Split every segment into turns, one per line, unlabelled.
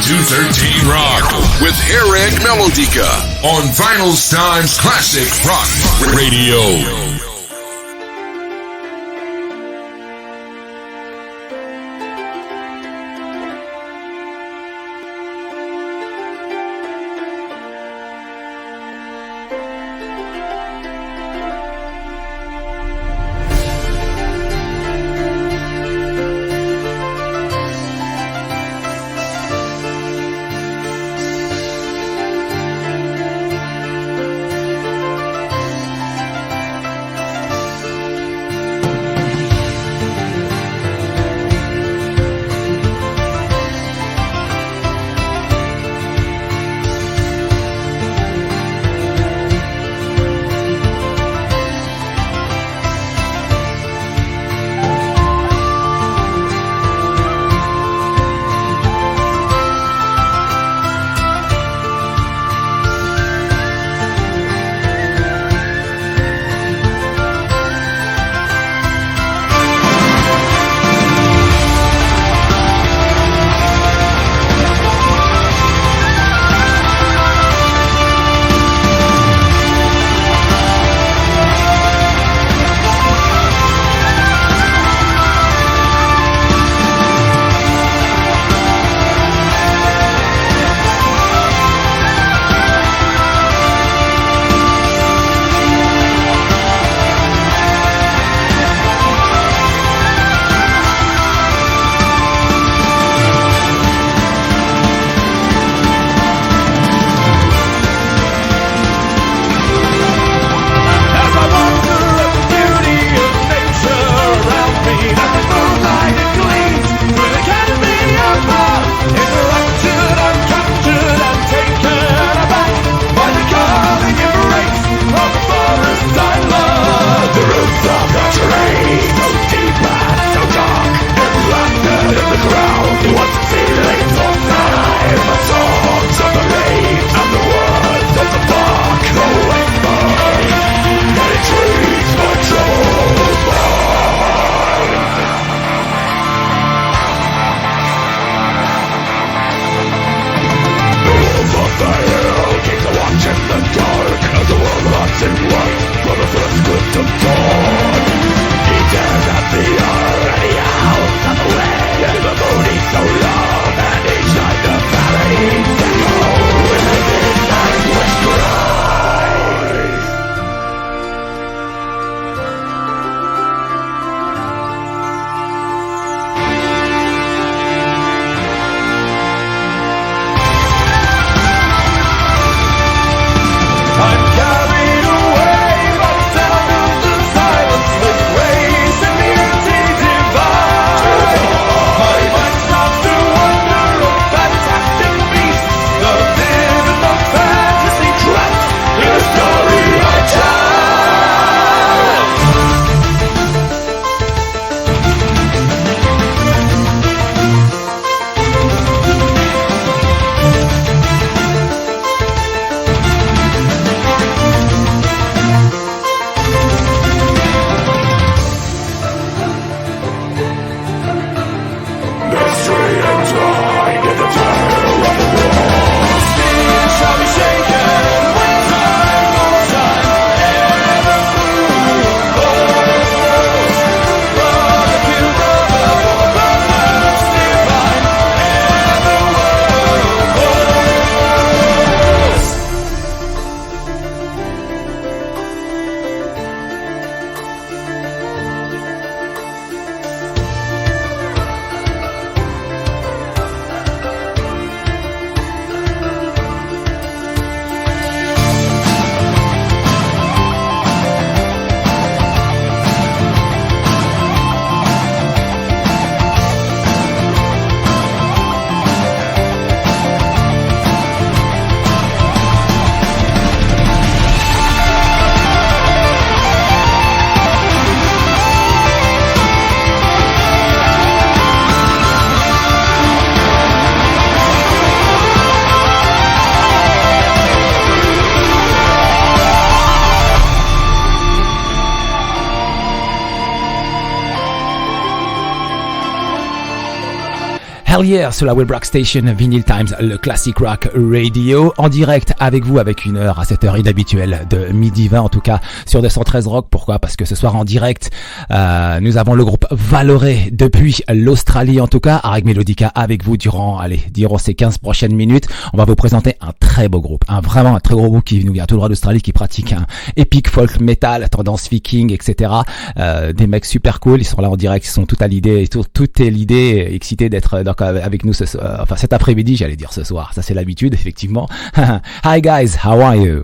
213 Rock with Harrag Melodica on Vinylestimes Classic Rock Radio.
Hell yeah, sur la web rock station Vinylestimes, le classic rock radio, en direct avec vous avec une heure à cette heure inhabituelle de midi 20 en tout cas sur 213 Rock. Pourquoi? Parce que ce soir en direct, nous avons le groupe Valhalore depuis l'Australie en tout cas, avec Melodica avec vous durant ces 15 prochaines minutes. On va vous présenter un très beau groupe, vraiment un très gros groupe qui nous vient tout droit d'Australie, qui pratique un epic folk metal, tendance viking, etc. Des mecs super cool, ils sont là en direct, ils sont tout à l'idée, tout est l'idée, excités d'être avec nous cet après-midi, j'allais dire ce soir, ça c'est l'habitude effectivement. Hi guys, how are you?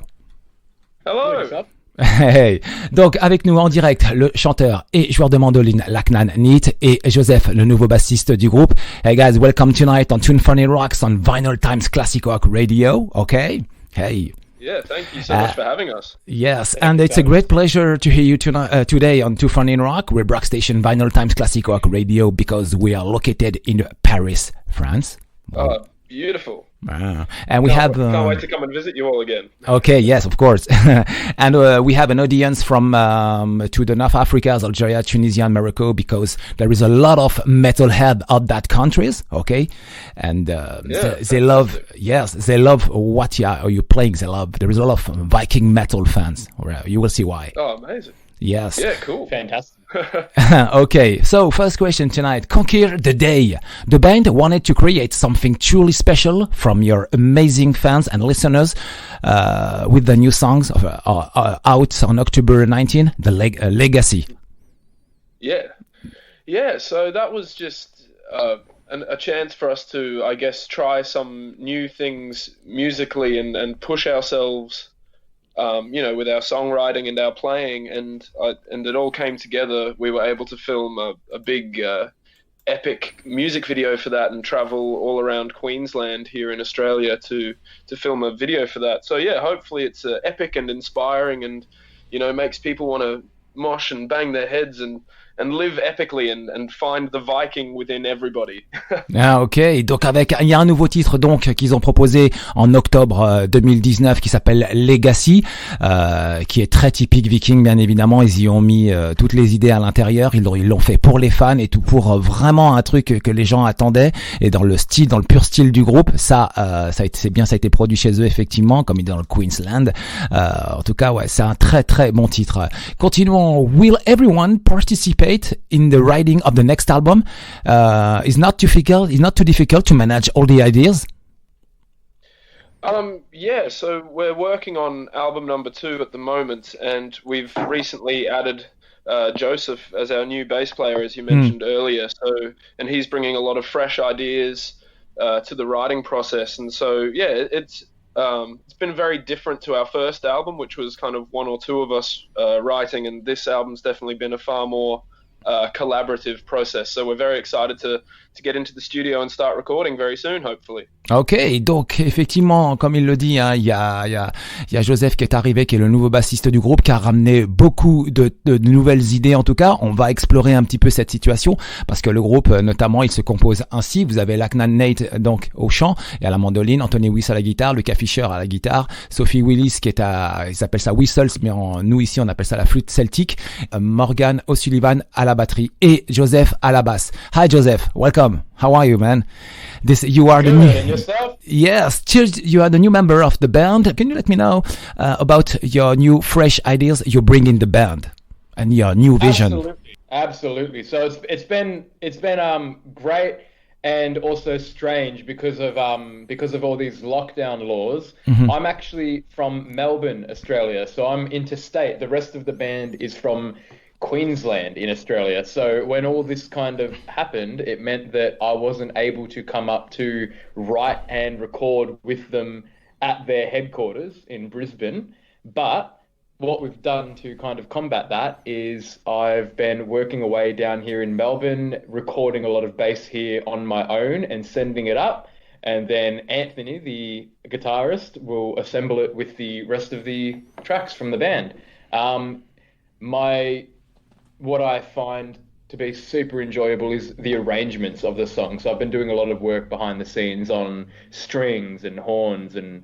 Hello.
Hey. Donc avec nous en direct le chanteur et joueur de mandoline Lachlan Neate et Joseph, le nouveau bassiste du groupe. Hey guys, welcome tonight on Tune Funny Rocks on Vinylestimes Classic Rock Radio. Okay. Hey.
Yeah, thank you so much for having us.
Yes, and it's a great pleasure to hear you today on Too Funny Rock. We're Rock Station Vinylestimes Classic Rock Radio because we are located in Paris, France.
Oh, beautiful.
And we can't
wait to come and visit you all again.
Okay, yes, of course. And we have an audience from to the North Africa, Algeria, Tunisia, and Morocco, because there is a lot of metalhead of that countries. Okay, and they love what you're playing. There is a lot of Viking metal fans. You will see why.
Oh, amazing.
Yes.
Yeah, cool.
Fantastic.
Okay, so first question tonight. Conquer the Day. The band wanted to create something truly special from your amazing fans and listeners with the new songs out on October 19, The Legacy.
Yeah, so that was just a chance for us to, I guess, try some new things musically and push ourselves with our songwriting and our playing, and it all came together. We were able to film a big epic music video for that and travel all around Queensland here in Australia to film a video for that. So yeah, hopefully it's epic and inspiring, and makes people want to mosh and bang their heads and live epically and find the Viking within everybody.
Ok, donc il y a un nouveau titre donc qu'ils ont proposé en octobre 2019 qui s'appelle Legacy, qui est très typique viking bien évidemment. Ils y ont mis toutes les idées à l'intérieur, ils l'ont fait pour les fans et tout, pour vraiment un truc que les gens attendaient, et dans le pur style du groupe. Ça a été produit chez eux effectivement, comme il est dans le Queensland. En tout cas ouais, c'est un très très bon titre. Continuons. Will everyone participate in the writing of the next album? It's not too difficult to manage all the ideas?
Yeah, so we're working on album number 2 at the moment, and we've recently added Joseph as our new bass player, as you mentioned earlier. So, and he's bringing a lot of fresh ideas to the writing process, and so yeah, it's been very different to our first album, which was kind of one or two of us writing, and this album's definitely been a far more collaborative process. So we're very excited to get into the studio and start recording very soon, hopefully.
Ok, donc effectivement, comme il le dit, hein, il y a Joseph qui est arrivé, qui est le nouveau bassiste du groupe, qui a ramené beaucoup de nouvelles idées. En tout cas, on va explorer un petit peu cette situation, parce que le groupe, notamment, il se compose ainsi. Vous avez Lachlan Neate donc au chant et à la mandoline, Anthony Willis à la guitare, Lucas Fischer à la guitare, Sophie Willis qui est ils appellent ça whistles, mais nous ici on appelle ça la flûte celtique, Morgan O'Sullivan à la batterie et Joseph à la basse. Hi Joseph, welcome. How are you, man? You are
Good,
the new.
and yourself?
Yes, you are the new member of the band. Can you let me know about your new, fresh ideas you bring in the band and your new vision?
Absolutely. So it's been great and also strange because of all these lockdown laws. Mm-hmm. I'm actually from Melbourne, Australia, so I'm interstate. The rest of the band is from Queensland in Australia. So when all this kind of happened, it meant that I wasn't able to come up to write and record with them at their headquarters in Brisbane. But what we've done to kind of combat that is I've been working away down here in Melbourne, recording a lot of bass here on my own and sending it up. And then Anthony, the guitarist, will assemble it with the rest of the tracks from the band. What I find to be super enjoyable is the arrangements of the song. So I've been doing a lot of work behind the scenes on strings and horns and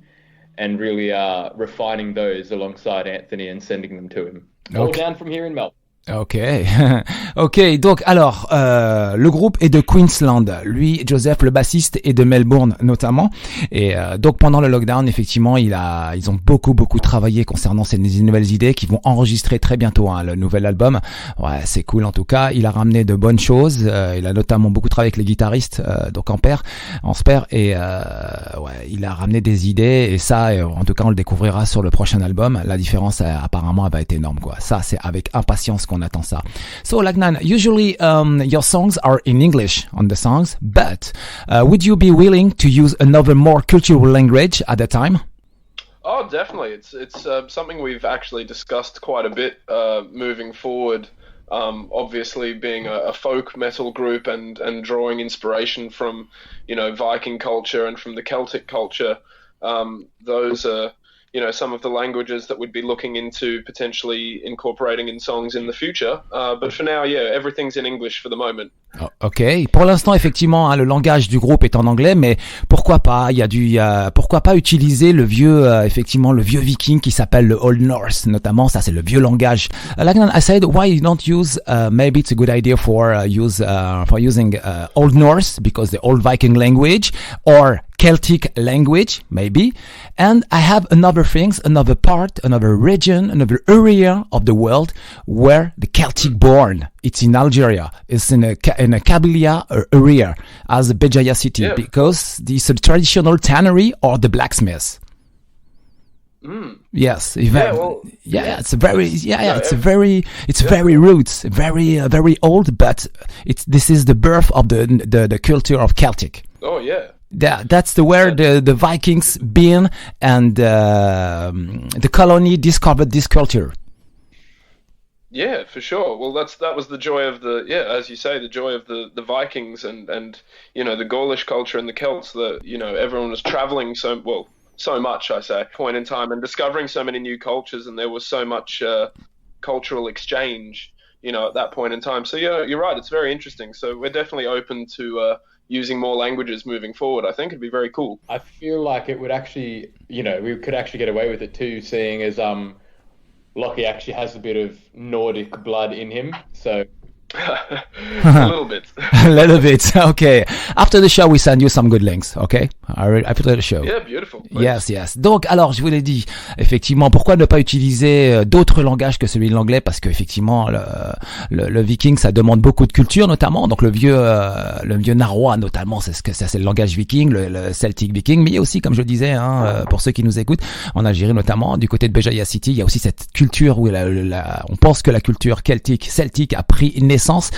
really refining those alongside Anthony and sending them to him. All down from here in Melbourne.
Ok, ok. Donc alors, le groupe est de Queensland. Lui, Joseph, le bassiste, est de Melbourne notamment. Et donc pendant le lockdown, effectivement, ils ont beaucoup travaillé concernant ces nouvelles idées qui vont enregistrer très bientôt le nouvel album. Ouais, c'est cool en tout cas. Il a ramené de bonnes choses. Il a notamment beaucoup travaillé avec les guitaristes, donc en pair, et ouais, il a ramené des idées. Et ça, en tout cas, on le découvrira sur le prochain album. La différence, apparemment, elle va être énorme, quoi. Ça, c'est avec impatience qu'on attend ça. So, Lachlan, usually your songs are in English on the songs, but would you be willing to use another more cultural language at the time?
Oh, definitely. It's something we've actually discussed quite a bit moving forward. Obviously, being a folk metal group and drawing inspiration from, Viking culture and from the Celtic culture, those are some of the languages that we'd be looking into potentially incorporating in songs in the future. But for now, yeah, everything's in English for the moment.
Oh, ok. Pour l'instant, effectivement, le langage du groupe est en anglais, mais pourquoi pas? Pourquoi pas utiliser le vieux viking qui s'appelle le Old Norse, notamment. Ça, c'est le vieux langage. Lachlan, I said, why you don't use? Maybe it's a good idea for using Old Norse because the Old Viking language or Celtic language, maybe. And I have another part, another region, another area of the world where the Celtic born. It's in Algeria. It's in a Kabylia area as a Béjaïa city, yeah, because it's a traditional tannery or the blacksmith. Yes, it's very roots, very old, but this is the birth of the culture of Celtic.
Oh yeah.
That's where the Vikings been and the colony discovered this culture.
Yeah, for sure. Well, that was the joy of as you say, the joy of the Vikings and the Gaulish culture and the Celts. That everyone was traveling so much, I say, point in time, and discovering so many new cultures, and there was so much cultural exchange, at that point in time. So yeah, you're right. It's very interesting. So we're definitely open to using more languages moving forward. I think it'd be very cool.
I feel like it would actually, we could actually get away with it too, seeing as Lockie actually has a bit of Nordic blood in him, so
a little bit.
A little bit, okay. After the show, we send you some good links, okay? After the show.
Yeah, beautiful.
Yes. Donc, alors, je vous l'ai dit, effectivement, pourquoi ne pas utiliser d'autres langages que celui de l'anglais? Parce que effectivement, le viking, ça demande beaucoup de culture, notamment. Donc, le vieux narrois, notamment, c'est le langage viking, le Celtic viking. Mais il y a aussi, comme je le disais, pour ceux qui nous écoutent, en Algérie notamment, du côté de Béjaïa City, il y a aussi cette culture où on pense que la culture celtique a pris naissance.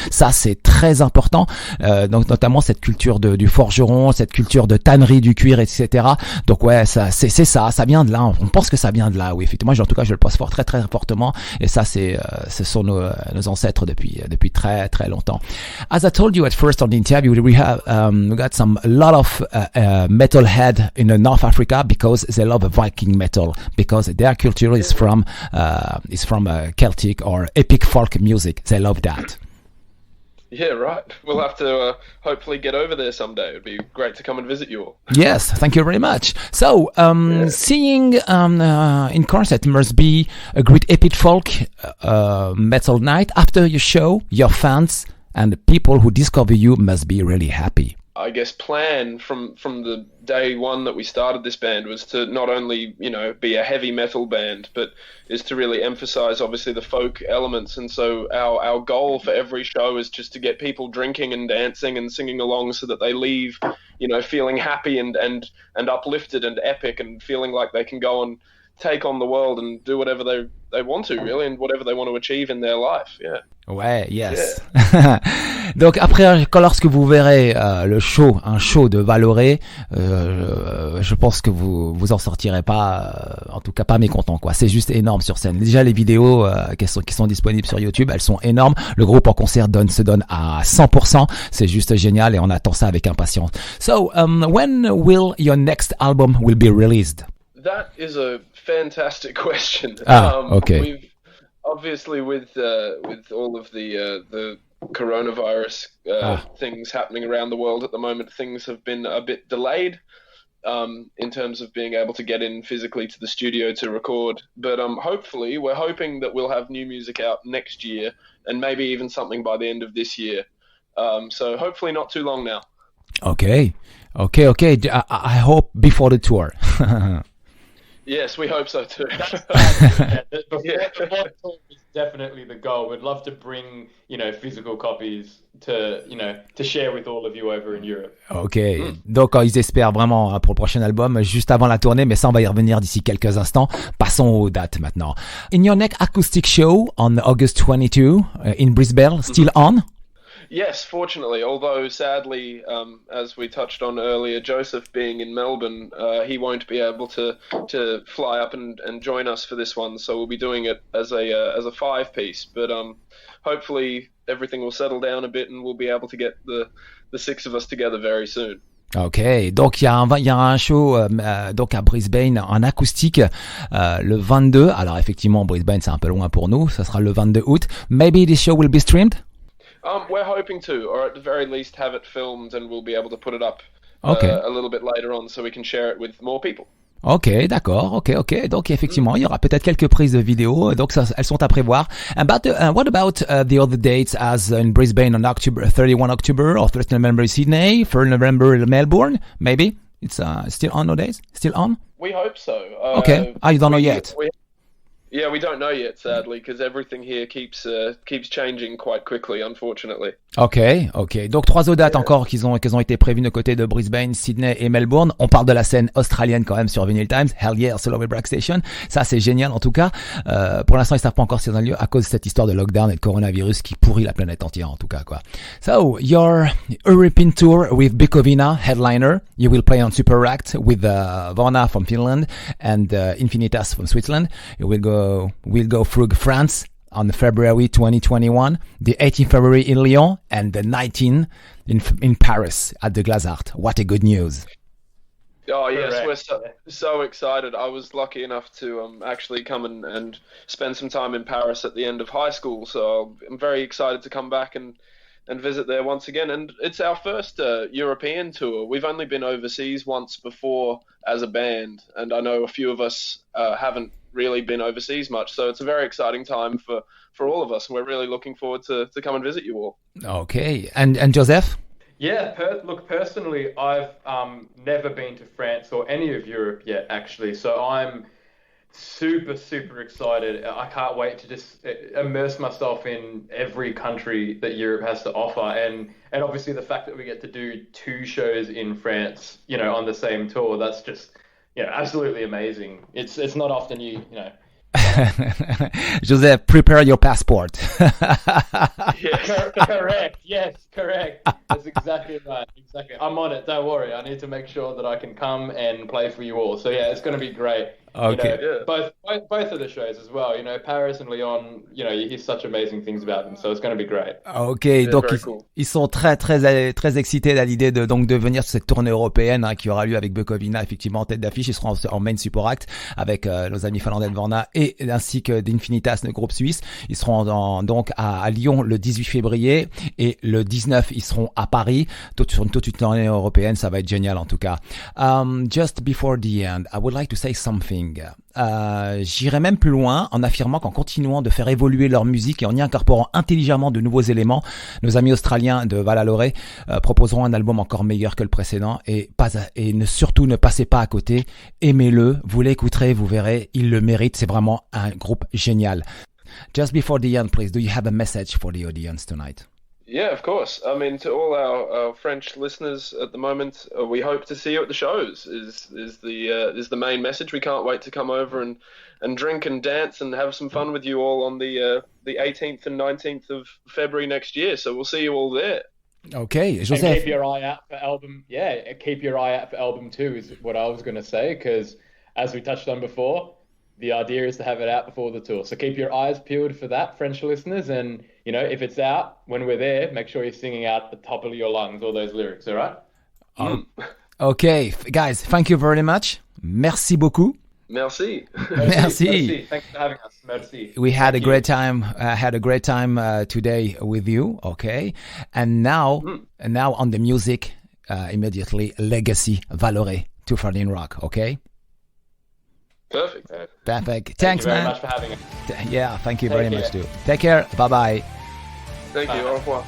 Ça, c'est très important. Donc, notamment cette culture du forgeron, cette culture de tannerie du cuir, etc. Donc, ouais, ça vient de là. On pense que ça vient de là. Oui, effectivement, en tout cas, je le pense très, très fortement. Et ça, ce sont nos ancêtres depuis très, très longtemps. As I told you at first on the interview, we got a lot of metalhead in North Africa because they love Viking metal, because their culture is from Celtic or epic folk music. They love that.
Yeah, right. We'll have to hopefully get over there someday. It would be great to come and visit you all.
Yes, thank you very much. So, seeing in concert must be a great epic folk metal night. After your show, your fans and the people who discover you must be really happy.
I guess plan from the day one that we started this band was to not only be a heavy metal band, but is to really emphasize obviously the folk elements. And so our goal for every show is just to get people drinking and dancing and singing along, so that they leave feeling happy and uplifted and epic, and feeling like they can go and take on the world and do whatever they want to, really, and whatever they want to achieve in their life. Yeah.
Ouais, yes. Yeah. Donc après, lorsque vous verrez un show de Valhalore, je pense que vous en sortirez pas, en tout cas pas mécontent, quoi. C'est juste énorme sur scène. Déjà les vidéos qui sont disponibles sur YouTube, elles sont énormes. Le groupe en concert se donne à 100%. C'est juste génial et on attend ça avec impatience. So, when will your next album will be released?
That is a fantastic question.
Okay.
We've obviously with all of the coronavirus things happening around the world at the moment, things have been a bit delayed. in terms of being able to get in physically to the studio to record. But hopefully, we're hoping that we'll have new music out next year, and maybe even something by the end of this year. So hopefully not too long now.
Okay. I hope before the tour.
Yes, we hope so too.
Before the tour is definitely the goal. We'd love to bring, physical copies to share with all of you over in Europe.
Ok, donc ils espèrent vraiment pour le prochain album juste avant la tournée, mais ça on va y revenir d'ici quelques instants. Passons aux dates maintenant. In your next acoustic show on August 22 in Brisbane, still on?
Yes, fortunately, although sadly, as we touched on earlier, Joseph being in Melbourne, he won't be able to fly up and join us for this one, so we'll be doing it as a 5-piece. But hopefully everything will settle down a bit and we'll be able to get the 6 of us together very soon.
Ok, donc il y a un show donc à Brisbane en acoustique le 22. Alors effectivement, Brisbane c'est un peu loin pour nous. Ça sera le 22 août. Maybe this show will be streamed.
We're hoping to, or at the very least have it filmed, and we'll be able to put it up a little bit later on so we can share it with more people.
Ok, d'accord, ok. Donc effectivement, il y aura peut-être quelques prises de vidéos, donc elles sont à prévoir. What about the other dates as in Brisbane on 31 October or 30 November Sydney, 3 November Melbourne? Maybe it's still on nowadays. Still on?
We hope so.
Okay, you don't know yet.
Yeah, we don't know yet, sadly, because everything here keeps changing quite quickly, unfortunately.
Ok. Donc 3 autres dates encore qui ont été prévues de côté de Brisbane, Sydney et Melbourne. On parle de la scène australienne quand même sur Vinylestimes. Hell yeah, Soloway Break Station. Ça c'est génial en tout cas. Pour l'instant ils savent pas encore si c'est un lieu à cause de cette histoire de lockdown et de coronavirus qui pourrit la planète entière en tout cas quoi. So your European tour with Bukovina headliner. You will play on Super Act with Varna from Finland and Infinitas from Switzerland. You will go through France on February 2021, the 18th February in Lyon, and the 19th in Paris at the Glazart. What a good news.
Oh, yes, we're so excited. I was lucky enough to actually come and spend some time in Paris at the end of high school, so I'm very excited to come back and visit there once again. And it's our first European tour. We've only been overseas once before as a band, and I know a few of us haven't really been overseas much, so it's a very exciting time for all of us, and we're really looking forward to come and visit you all. Okay,
and Joseph?
Yeah, look, personally, I've never been to France or any of Europe yet, actually, so I'm super excited. I can't wait to just immerse myself in every country that Europe has to offer, and obviously the fact that we get to do 2 shows in France, on the same tour, that's just absolutely amazing. It's not often you know.
Joseph, prepare your passport.
Correct. Yes, correct. That's exactly right. Exactly. I'm on it. Don't worry. I need to make sure that I can come and play for you all. So yeah, it's going to be great.
Okay.
Both of the shows as well. Paris and Lyon. You hear such amazing things about them. So it's going to be great.
Okay. Donc ils sont très excités à l'idée de venir sur cette tournée européenne qui aura lieu avec Bukovina effectivement en tête d'affiche. Ils seront en main support act avec nos amis finlandais de Varna et ainsi que d'Infinitas, le groupe suisse. Ils seront donc à Lyon le 18 février et le 19 ils seront à Paris. Sur toute une tournée européenne, ça va être génial en tout cas. Just before the end, I would like to say something. J'irai même plus loin en affirmant qu'en continuant de faire évoluer leur musique et en y incorporant intelligemment de nouveaux éléments, nos amis australiens de Valhalore proposeront un album encore meilleur que le précédent et surtout ne passez pas à côté, aimez-le, vous l'écouterez, vous verrez, il le mérite, c'est vraiment un groupe génial. Just before the end, please, do you have a message for the audience tonight?
Yeah, of course. I mean, to all our French listeners at the moment, we hope to see you at the shows. Is the main message. We can't wait to come over and drink and dance and have some fun with you all on the 18th and 19th of February next year. So we'll see you all there.
Okay, Joseph.
And keep your eye out for album. Yeah, keep your eye out for album 2 is what I was going to say, because as we touched on before, the idea is to have it out before the tour. So keep your eyes peeled for that, French listeners. And, if it's out, when we're there, make sure you're singing out the top of your lungs, all those lyrics, all right?
Okay, guys, thank you very much. Merci beaucoup.
Merci.
Merci.
Thanks for having us. Merci.
We had a great time. Had a great time today with you. Okay, and now on the music, immediately Legacy Valhalore to Hurtling Rock, okay?
Perfect.
Perfect.
Thank
Thanks,
you very
man.
much for having us.
Yeah, thank you
Take
very
care.
much too. Take care. Bye-bye.
Thank you. Au revoir.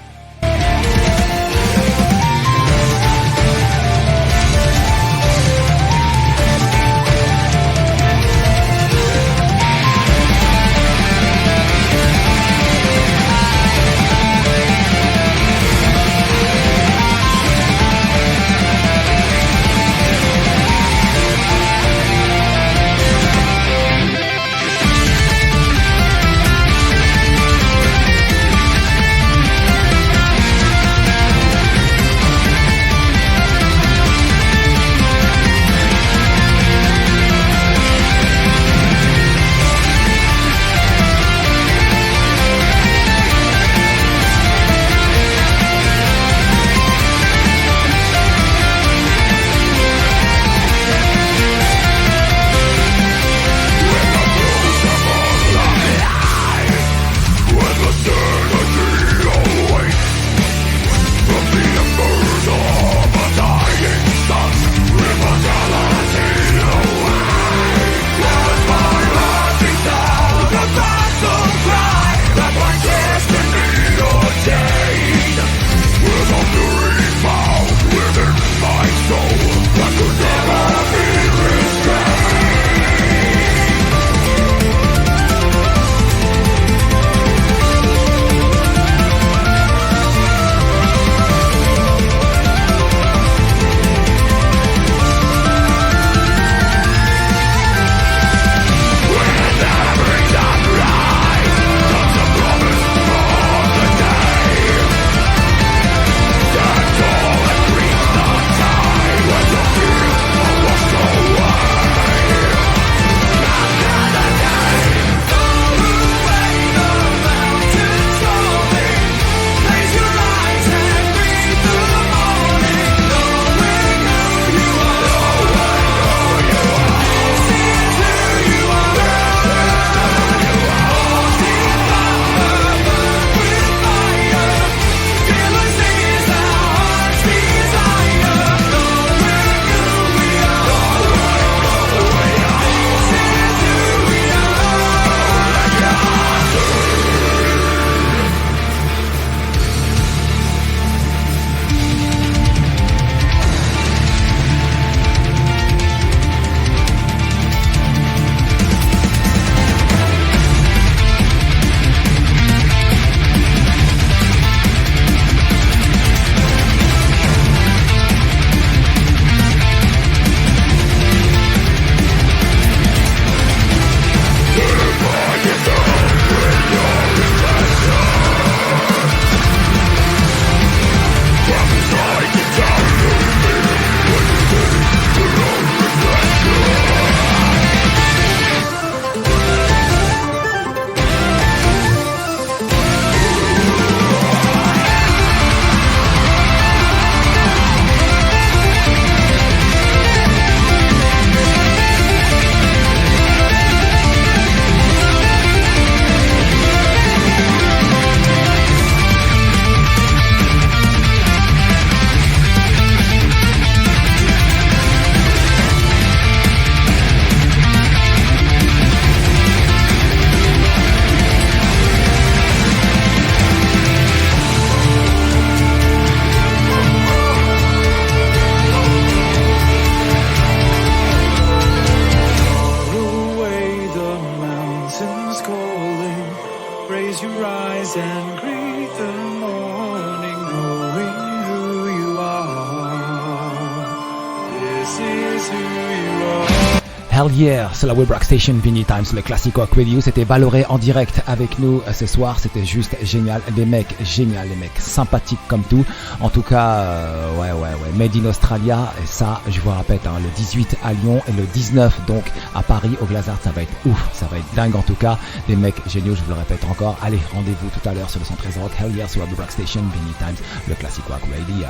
Hell yeah, c'est la Web Rock Station Vinylestimes, le classic rock radio. C'était Valhalore en direct avec nous ce soir. C'était juste génial. Des mecs génial, les mecs sympathiques comme tout. En tout cas, ouais. Made in Australia. Et ça, je vous répète, le 18 à Lyon et le 19 donc à Paris au Glazart. Ça va être ouf, ça va être dingue en tout cas. Des mecs géniaux, je vous le répète encore. Allez, rendez-vous tout à l'heure sur le 113 Rock. Hell yeah, sur la Web Rock Station Vinylestimes, le classic rock radio.